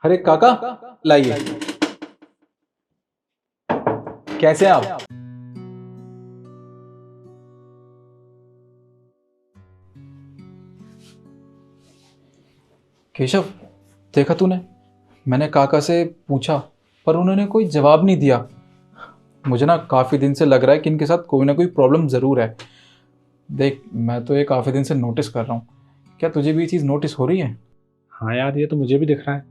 अरे काका, लाइए। कैसे हैं आप? केशव, देखा तूने? मैंने काका से पूछा पर उन्होंने कोई जवाब नहीं दिया। मुझे ना काफ़ी दिन से लग रहा है कि इनके साथ कोई ना कोई प्रॉब्लम ज़रूर है। देख, मैं तो ये काफ़ी दिन से नोटिस कर रहा हूँ। क्या तुझे भी ये चीज़ नोटिस हो रही है? हाँ यार, ये तो मुझे भी दिख रहा है।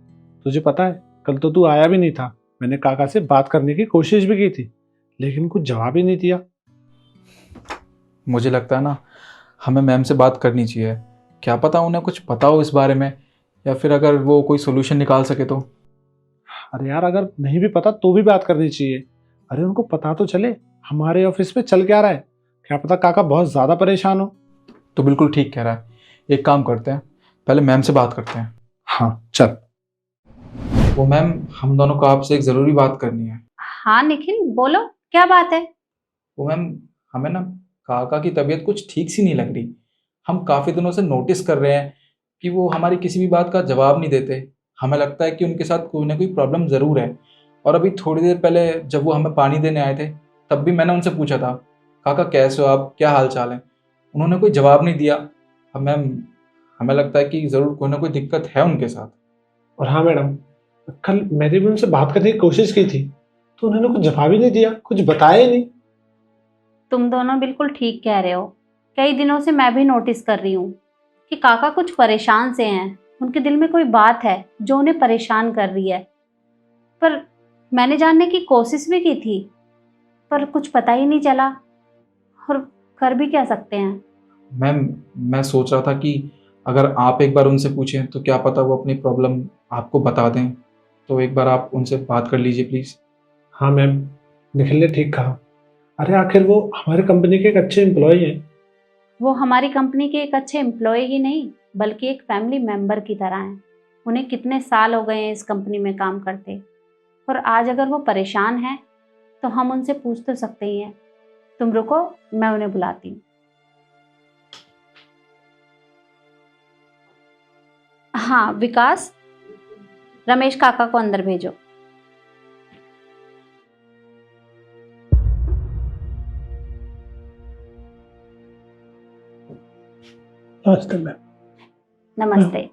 तुझे पता है, कल तो तू आया भी नहीं था। मैंने काका से बात करने की कोशिश भी की थी, लेकिन कुछ जवाब ही नहीं दिया। मुझे लगता है ना, हमें मैम से बात करनी चाहिए। क्या पता उन्हें कुछ पता हो इस बारे में, या फिर अगर वो कोई सोल्यूशन निकाल सके तो। अरे यार, अगर नहीं भी पता तो भी बात करनी चाहिए। अरे उनको पता तो चले हमारे ऑफिस में चल क्या रहा है। क्या पता काका बहुत ज्यादा परेशान हो। तो बिल्कुल ठीक कह रहा है। एक काम करते हैं, पहले मैम से बात करते हैं। हाँ चल। वो मैम, हम दोनों को आपसे एक ज़रूरी बात करनी है। हाँ निखिल, बोलो क्या बात है। वो मैम, हमें ना काका की तबीयत कुछ ठीक सी नहीं लग रही। हम काफ़ी दिनों से नोटिस कर रहे हैं कि वो हमारी किसी भी बात का जवाब नहीं देते। हमें लगता है कि उनके साथ कोई ना कोई प्रॉब्लम ज़रूर है। और अभी थोड़ी देर पहले जब वो हमें पानी देने आए थे, तब भी मैंने उनसे पूछा था, काका कैसे हो आप, क्या हाल चाल है। उन्होंने कोई जवाब नहीं दिया। अब मैम, हमें लगता है कि ज़रूर कोई ना कोई दिक्कत है उनके साथ। और हाँ मैडम, कल मैंने भी उनसे बात करने की कोशिश की थी, तो उन्होंने कुछ जवाब ही नहीं दिया, कुछ बताया ही नहीं। तुम दोनों बिल्कुल ठीक कह रहे हो। कई दिनों से मैं भी नोटिस कर रही हूँ कि काका कुछ परेशान से हैं। उनके दिल में कोई बात है जो उन्हें परेशान कर रही है। पर मैंने जानने की कोशिश भी की थी, पर कुछ पता ही नहीं चला। और कर भी क्या सकते हैं। मैम, मैं सोच रहा था कि अगर आप एक बार उनसे पूछें तो क्या पता वो अपनी प्रॉब्लम आपको बता दें। तो एक बार आप उनसे बात कर लीजिए प्लीज़। हाँ मैम, निखिल ने ठीक कहा। अरे आखिर वो हमारे कंपनी के एक अच्छे एम्प्लॉय हैं। वो हमारी कंपनी के एक अच्छे एम्प्लॉय ही नहीं, बल्कि एक फैमिली मेंबर की तरह हैं। उन्हें कितने साल हो गए हैं इस कंपनी में काम करते। और आज अगर वो परेशान हैं तो हम उनसे पूछ तो सकते ही हैं। तुम रुको, मैं उन्हें बुलाती हूँ। हाँ विकास, रमेश काका को अंदर भेजो। नमस्ते मैम। नमस्ते।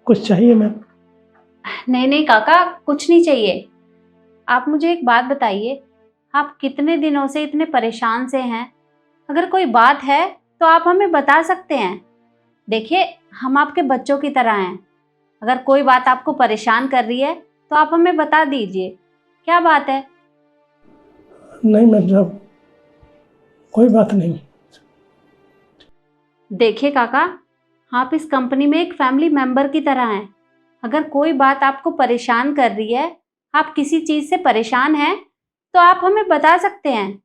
कुछ चाहिए मैम? नहीं नहीं काका, कुछ नहीं चाहिए। आप मुझे एक बात बताइए, आप कितने दिनों से इतने परेशान से हैं? अगर कोई बात है तो आप हमें बता सकते हैं। देखिए, हम आपके बच्चों की तरह हैं। अगर कोई बात आपको परेशान कर रही है तो आप हमें बता दीजिए। क्या बात है? नहीं मैम साहब, कोई बात नहीं। देखिए काका, आप इस कंपनी में एक फैमिली मेंबर की तरह हैं। अगर कोई बात आपको परेशान कर रही है, आप किसी चीज से परेशान हैं, तो आप हमें बता सकते हैं।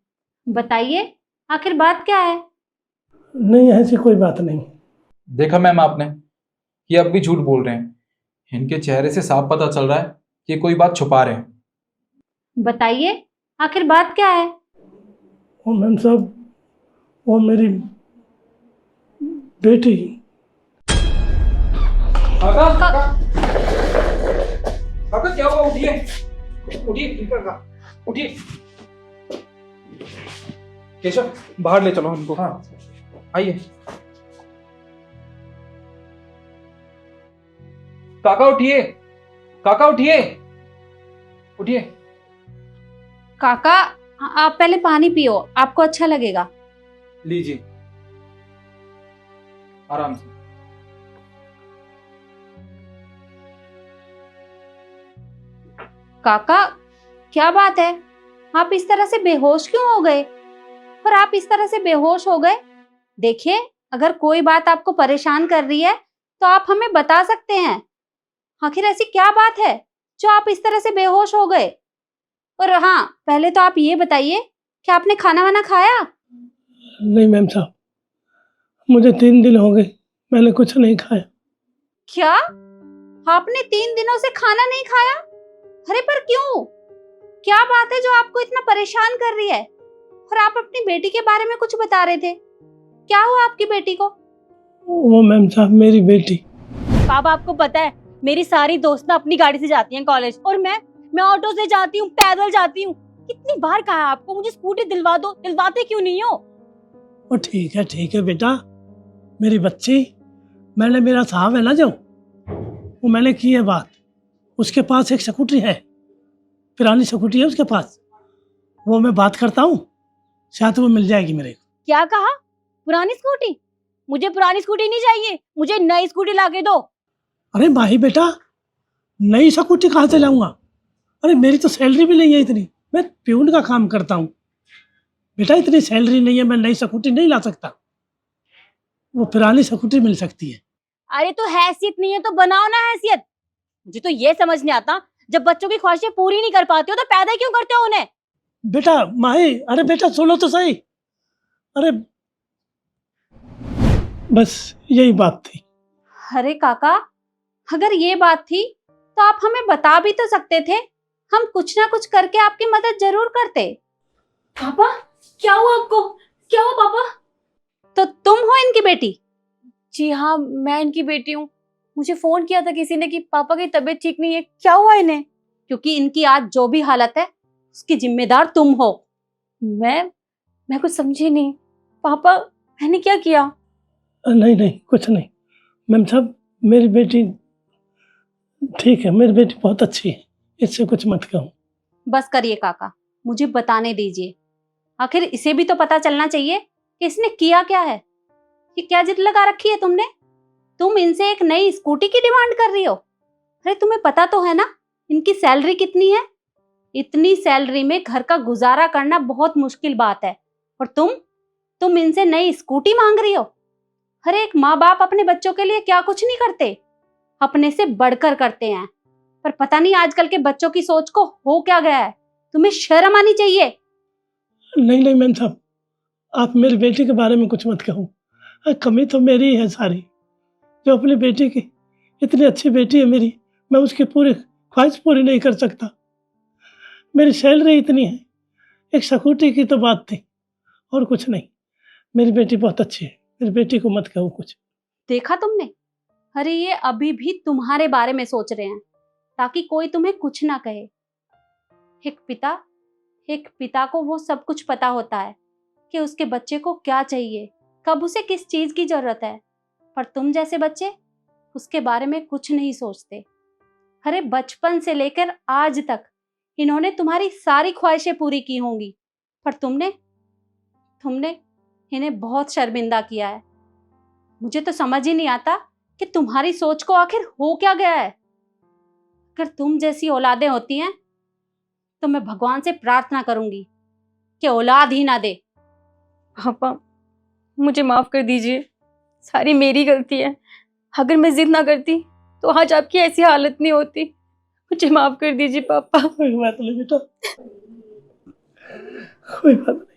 बताइए, आखिर बात क्या है? नहीं, ऐसी कोई बात नहीं। देखा मैम आपने, ये अब भी झूठ बोल रहे हैं। इनके चेहरे से साफ पता चल रहा है कि कोई बात छुपा रहे हैं। बताइए, आखिर बात क्या है? वो मैम साहब, वो मेरी बेटी। काका, काका क्या हुआ? उठिए, उठिए काका, उठिए। केशव, बाहर ले चलो हमको। हाँ, आइए। काका उठिए, काका उठिए, उठिए। काका, आप पहले पानी पियो, आपको अच्छा लगेगा। लीजिए, आराम से। काका, क्या बात है? आप इस तरह से बेहोश क्यों हो गए? और आप इस तरह से बेहोश हो गए? देखिए, अगर कोई बात आपको परेशान कर रही है तो आप हमें बता सकते हैं। आखिर ऐसी क्या बात है जो आप इस तरह से बेहोश हो गए? और हाँ, पहले तो आप ये बताइए कि आपने खाना वाना खाया? नहीं मैम साहब, मुझे 3 दिन हो गए, मैंने कुछ नहीं खाया। क्या? आपने 3 दिनों से खाना नहीं खाया? अरे पर क्यों? क्या बात है जो आपको इतना परेशान कर रही है? और आप अपनी बेटी के बारे में कुछ बता रहे थे। क्या हुआ आपकी बेटी को? वो मैम साहब, मेरी बेटी। अब आपको पता है मेरी सारी दोस्त ना अपनी गाड़ी से जाती हैं कॉलेज, और मैं ऑटो से जाती हूँ, पैदल जाती हूँ। कितनी बार कहा है आपको मुझे स्कूटी दिलवा दो, दिलवाते क्यों नहीं हो? वो ठीक है बेटा, मेरी बच्ची, मैंने, मेरा साहब है ना जो, वो मैंने की है बात। उसके पास एक स्कूटी है, पुरानी स्कूटी है उसके पास, वो मैं बात करता हूँ, शायद वो मिल जाएगी मेरे को। क्या कहा? पुरानी स्कूटी? मुझे पुरानी स्कूटी नहीं चाहिए, मुझे नई स्कूटी ला के दो। अरे माही बेटा, नई स्कूटी कहाँ से लाऊंगा? अरे मेरी तो सैलरी भी नहीं है इतनी, मैं प्यून का काम करता हूँ बेटा, इतनी सैलरी नहीं है, मैं नई स्कूटी नहीं ला सकता। वो पुरानी स्कूटी मिल सकती है। अरे तो हैसियत नहीं है तो बनाओ ना हैसियत। मुझे तो ये समझ नहीं आता, जब बच्चों की ख्वाहिशें पूरी नहीं कर पाते हो तो पैदा क्यों करते हो उन्हें? बेटा माही, अरे बेटा सुनो तो सही, अरे बस यही बात थी। अरे काका, अगर ये बात थी तो आप हमें बता भी तो सकते थे, हम कुछ ना कुछ करके आपकी मदद जरूर करते। पापा क्या हुआ आपको? क्या हुआ पापा? तो तुम हो इनकी बेटी? जी हाँ, मैं इनकी बेटी हूँ। मुझे फोन किया था किसी ने कि पापा की तबीयत ठीक नहीं है। क्या हुआ इन्हें? क्योंकि इनकी आज जो भी हालत है उसकी जिम्मेदार तुम हो। मैं कुछ समझी नहीं। पापा मैंने क्या किया? नहीं कुछ नहीं मैम साहब, मेरी बेटी ठीक है, मेरी बेटी बहुत अच्छी है, इससे कुछ मत कहो। बस करिए काका, मुझे बताने दीजिए। आखिर इसे भी तो पता चलना चाहिए कि इसने किया क्या है। ये क्या जिद लगा रखी है तुमने? तुम इनसे एक नई स्कूटी की डिमांड कर रही हो। अरे तुम्हें पता तो है ना इनकी सैलरी कितनी है? इतनी सैलरी में घर का गुजारा करना बहुत मुश्किल बात है, और तुम इनसे नई स्कूटी मांग रही हो। अरे एक माँ बाप अपने बच्चों के लिए क्या कुछ नहीं करते, अपने से बढ़कर करते हैं। पर पता नहीं आजकल के बच्चों की सोच को हो क्या गया है। तुम्हें शर्म आनी चाहिए। नहीं मैम साहब, आप मेरी बेटी के बारे में कुछ मत कहो। कमी तो मेरी ही है सारी, जो अपनी बेटी की, इतनी अच्छी बेटी है मेरी, मैं उसकी पूरी ख्वाहिश पूरी नहीं कर सकता। मेरी सैलरी इतनी है, एक स्कूटी की तो बात थी, और कुछ नहीं। मेरी बेटी बहुत अच्छी है, मेरी बेटी को मत कहो कुछ। देखा तुमने? अरे ये अभी भी तुम्हारे बारे में सोच रहे हैं ताकि कोई तुम्हें कुछ ना कहे। एक पिता को वो सब कुछ पता होता है कि उसके बच्चे को क्या चाहिए, कब उसे किस चीज की जरूरत है। पर तुम जैसे बच्चे उसके बारे में कुछ नहीं सोचते। अरे बचपन से लेकर आज तक इन्होंने तुम्हारी सारी ख्वाहिशें पूरी की होंगी, पर तुमने इन्हें बहुत शर्मिंदा किया है। मुझे तो समझ ही नहीं आता कि तुम्हारी सोच को आखिर हो क्या गया है। अगर तुम जैसी औलादें होती हैं तो मैं भगवान से प्रार्थना करूंगी कि औलाद ही ना दे। पापा मुझे माफ कर दीजिए, सारी मेरी गलती है। अगर मैं जिद ना करती तो आज आपकी ऐसी हालत नहीं होती। मुझे माफ कर दीजिए पापा। कोई बात नहीं बेटा, कोई बात नहीं।